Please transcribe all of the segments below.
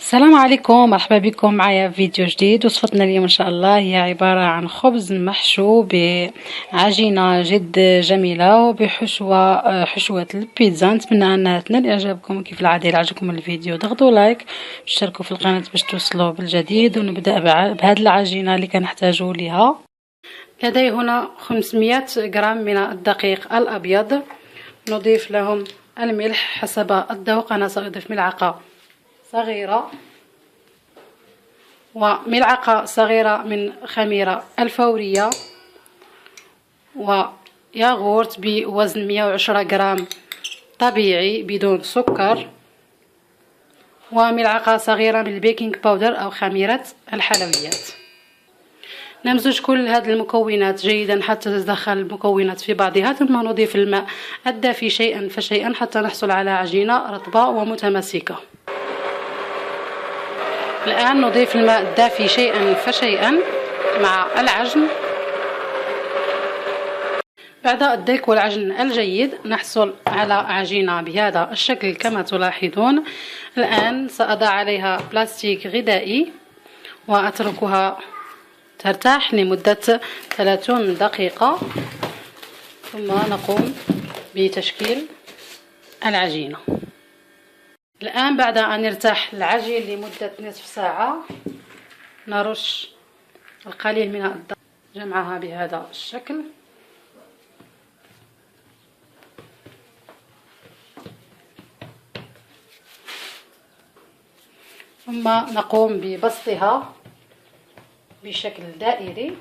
السلام عليكم، مرحبا بكم معايا في فيديو جديد. وصفتنا اليوم ان شاء الله هي عبارة عن خبز محشو بعجينة جد جميلة وبحشوة حشوة البيتزا. نتمنى انها تنال اعجابكم. كيف العادة عجبكم الفيديو ضغطوا لايك واشتركوا في القناة باش توصلوا بالجديد. ونبدأ بهذه العجينة اللي كنحتاجوا لها. لدي هنا 500 غرام من الدقيق الابيض، نضيف لهم الملح حسب الذوق. انا سأضيف ملعقة صغيرة وملعقة صغيرة من خميرة الفورية وياغورت بوزن 110 غرام طبيعي بدون سكر وملعقة صغيرة من البيكنج باودر أو خميرة الحلويات. نمزج كل هذه المكونات جيدا حتى تتدخل المكونات في بعضها، ثم نضيف الماء الدافي شيئا فشيئا حتى نحصل على عجينة رطبة ومتماسكة. الآن نضيف الماء الدافي شيئا فشيئا مع العجن. بعد الدلك والعجن الجيد نحصل على عجينة بهذا الشكل كما تلاحظون. الآن سأضع عليها بلاستيك غذائي وأتركها ترتاح لمدة 30 دقيقة، ثم نقوم بتشكيل العجينة. الآن بعد أن يرتاح العجين لمدة نصف ساعة نرش القليل من الضغط، جمعها بهذا الشكل، ثم نقوم ببسطها بشكل دائري.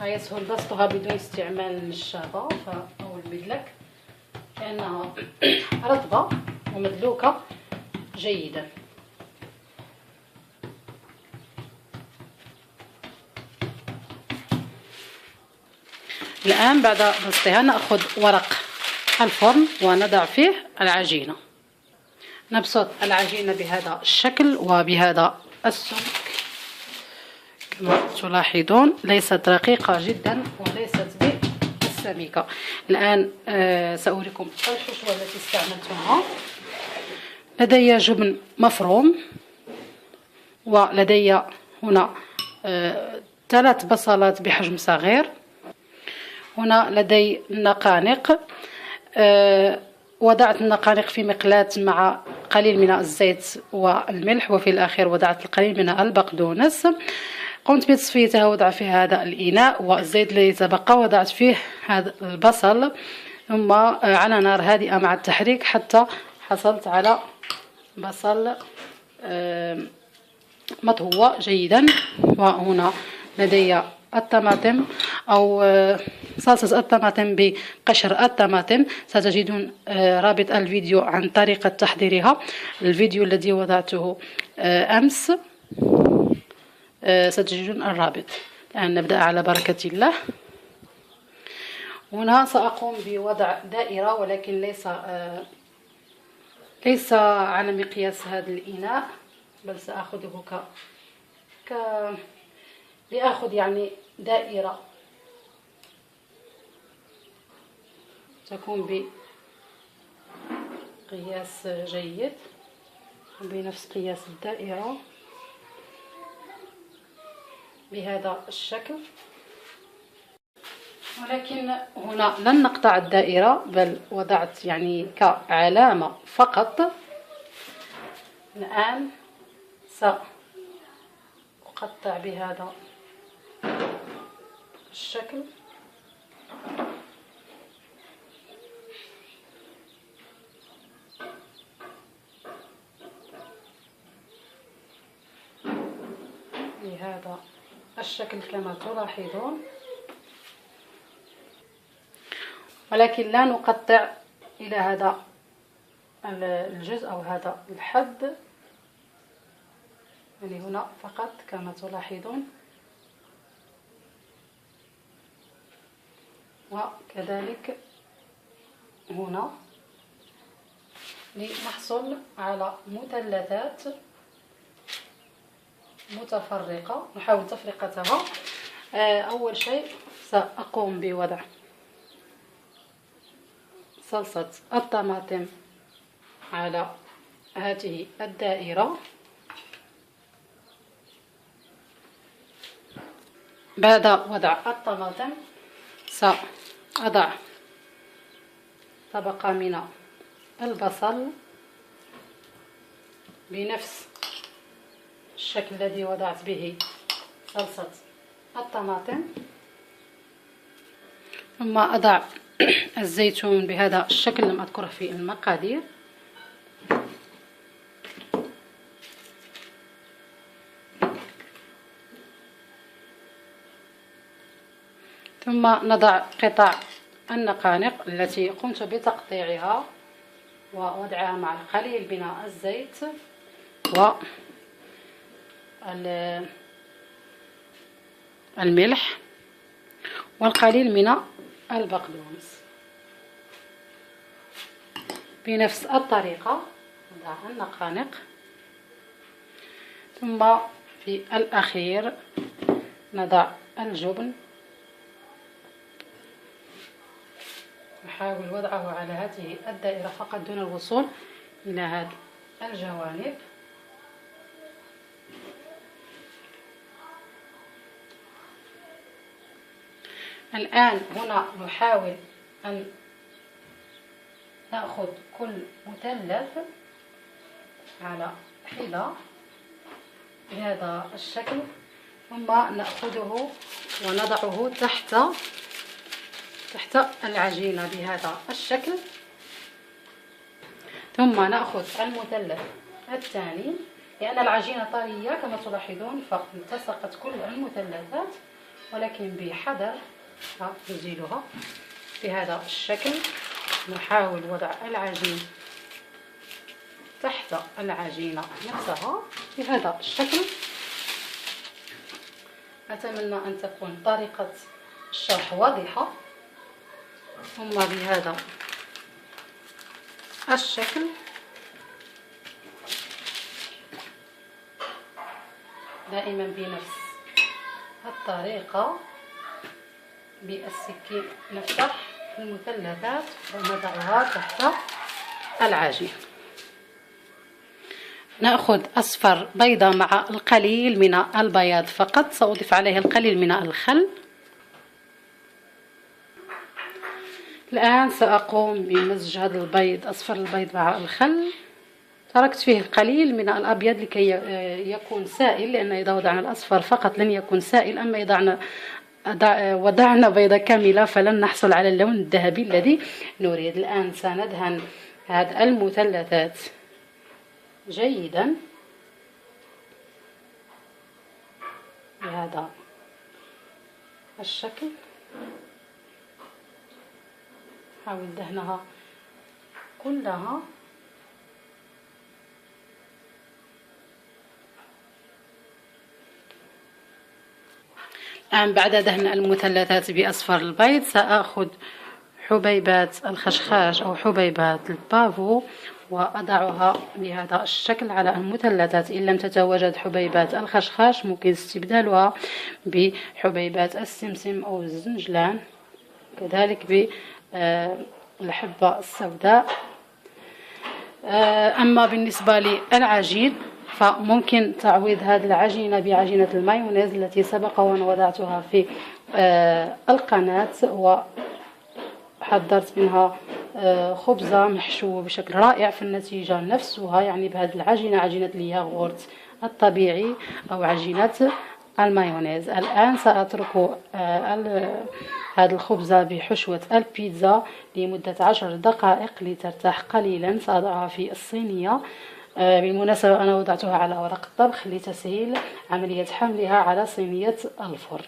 يسهل بسطها بدون استعمال النشابة أو المدلك لأنها رطبة ومدلوكة جيدا. الآن بعد بسطها نأخذ ورق الفرن ونضع فيه العجينة. نبسط العجينة بهذا الشكل وبهذا السمك كما تلاحظون، ليست رقيقة جدا وليست بالسميكة. الآن سأوريكم الحشوة التي استعملتها. لدي جبن مفروم، ولدي هنا 3 بصلات بحجم صغير. هنا لدي نقانق، وضعت النقانق في مقلاة مع قليل من الزيت والملح، وفي الأخير وضعت القليل من البقدونس. قمت بتصفيتها وضع في هذا الإناء، والزيت الذي تبقى وضعت فيه هذا البصل، ثم على نار هادئة مع التحريك حتى حصلت على بصل مطهو جيدا. وهنا لدي الطماطم أو صلصة الطماطم بقشر الطماطم. ستجدون رابط الفيديو عن طريقة تحضيرها، الفيديو الذي وضعته أمس، ستجدون الرابط. الآن نبدأ على بركة الله. هنا سأقوم بوضع دائرة، ولكن ليس على مقياس هذا الإناء، بل سأخذه لأخذ يعني دائرة تكون بقياس جيد وبنفس قياس الدائرة بهذا الشكل. ولكن هنا لن نقطع الدائرة، بل وضعت يعني كعلامة فقط. الآن سأقطع بهذا الشكل. بهذا الشكل كما تلاحظون، ولكن لا نقطع إلى هذا الجزء أو هذا الحد، يعني هنا فقط كما تلاحظون، وكذلك هنا لنحصل على مثلثات متفرقة. نحاول تفرقتها. أول شيء سأقوم بوضع صلصة الطماطم على هذه الدائرة. بعد وضع الطماطم سأضع طبقة من البصل بنفس الشكل الذي وضعت به صلصة الطماطم، ثم أضع الزيتون بهذا الشكل، لم أذكره في المقادير. ثم نضع قطع النقانق التي قمت بتقطيعها ووضعها مع القليل من الزيت والملح والقليل من البقدونس. بنفس الطريقة نضع النقانق، ثم في الأخير نضع الجبن، نحاول وضعه على هذه الدائرة فقط دون الوصول إلى هذه الجوانب. الآن هنا نحاول أن نأخذ كل مثلث على حدة بهذا الشكل، ثم نأخذه ونضعه تحت العجينة بهذا الشكل، ثم نأخذ المثلث الثاني. لأن العجينة طرية كما تلاحظون فالتصقت كل المثلثات، ولكن بحذر نزيلها بهذا الشكل. نحاول وضع العجين تحت العجينة نفسها بهذا الشكل. أتمنى أن تكون طريقة الشرح واضحة. ثم بهذا الشكل دائما بنفس الطريقة بالسكين نفتح المثلثات ونضعها تحت العجين. نأخذ أصفر بيضة مع القليل من البياض فقط، سأضيف عليه القليل من الخل. الآن سأقوم بمزج هذا البيض، أصفر البيض مع الخل. تركت فيه القليل من الأبيض لكي يكون سائل، لأن إذا وضعنا الأصفر فقط لن يكون سائل، أما إذا وضعنا بيضة كاملة فلن نحصل على اللون الذهبي الذي نريد. الآن سندهن هذه المثلثات جيدا بهذا الشكل. حاول دهنها كلها. الآن بعد دهن المثلثات بأصفر البيض سأخذ حبيبات الخشخاش أو حبيبات البافو وأضعها بهذا الشكل على المثلثات. إن لم تتواجد حبيبات الخشخاش ممكن استبدالها بحبيبات السمسم أو الزنجلان، كذلك بالحبة السوداء. أما بالنسبة للعجين فممكن تعويض هذه العجينة بعجينة المايونيز التي سبق وأنا وضعتها في القناة، وحضرت منها خبزة محشوة بشكل رائع. في النتيجة نفسها يعني بهذه العجينة، عجينة الياغورت الطبيعي أو عجينة المايونيز. الآن سأترك هذه الخبزة بحشوة البيتزا لمدة 10 دقائق لترتاح قليلا. سأضعها في الصينية. بالمناسبة أنا وضعتها على ورق الطبخ لتسهيل عملية حملها على صينية الفرن.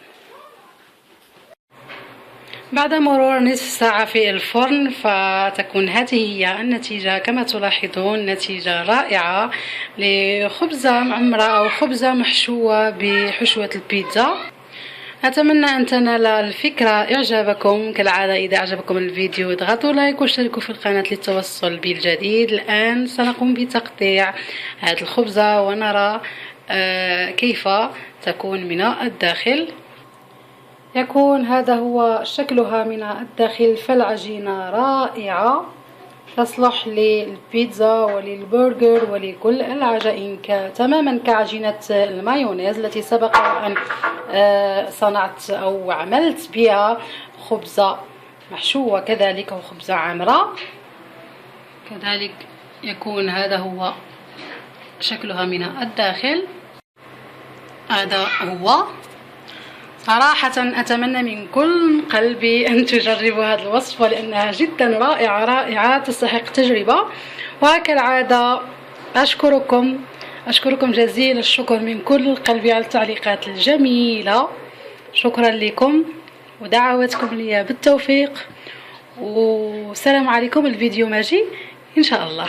بعد مرور نصف ساعة في الفرن فتكون هذه هي النتيجة. كما تلاحظون نتيجة رائعة لخبزة معمرة أو خبزة محشوة بحشوة البيتزا. أتمنى أن تنال الفكرة إعجابكم. كالعادة إذا أعجبكم الفيديو اضغطوا لايك واشتركوا في القناة للتوصل بالجديد. الآن سنقوم بتقطيع هذه الخبزة ونرى كيف تكون من الداخل. يكون هذا هو شكلها من الداخل، فالعجينة رائعة تصلح للبيتزا وللبرجر ولكل العجائن تماما كعجينة المايونيز التي سبق أن صنعت أو عملت بها خبزة محشوة كذلك وخبزة عامرة كذلك. يكون هذا هو شكلها من الداخل. هذا هو. صراحة أتمنى من كل قلبي أن تجربوا هذه الوصفة لأنها جدا رائعة رائعة تستحق تجربة. وكالعادة أشكركم جزيل الشكر من كل قلبي على التعليقات الجميلة. شكرا لكم ودعواتكم لي بالتوفيق، والسلام عليكم. الفيديو ماجي إن شاء الله.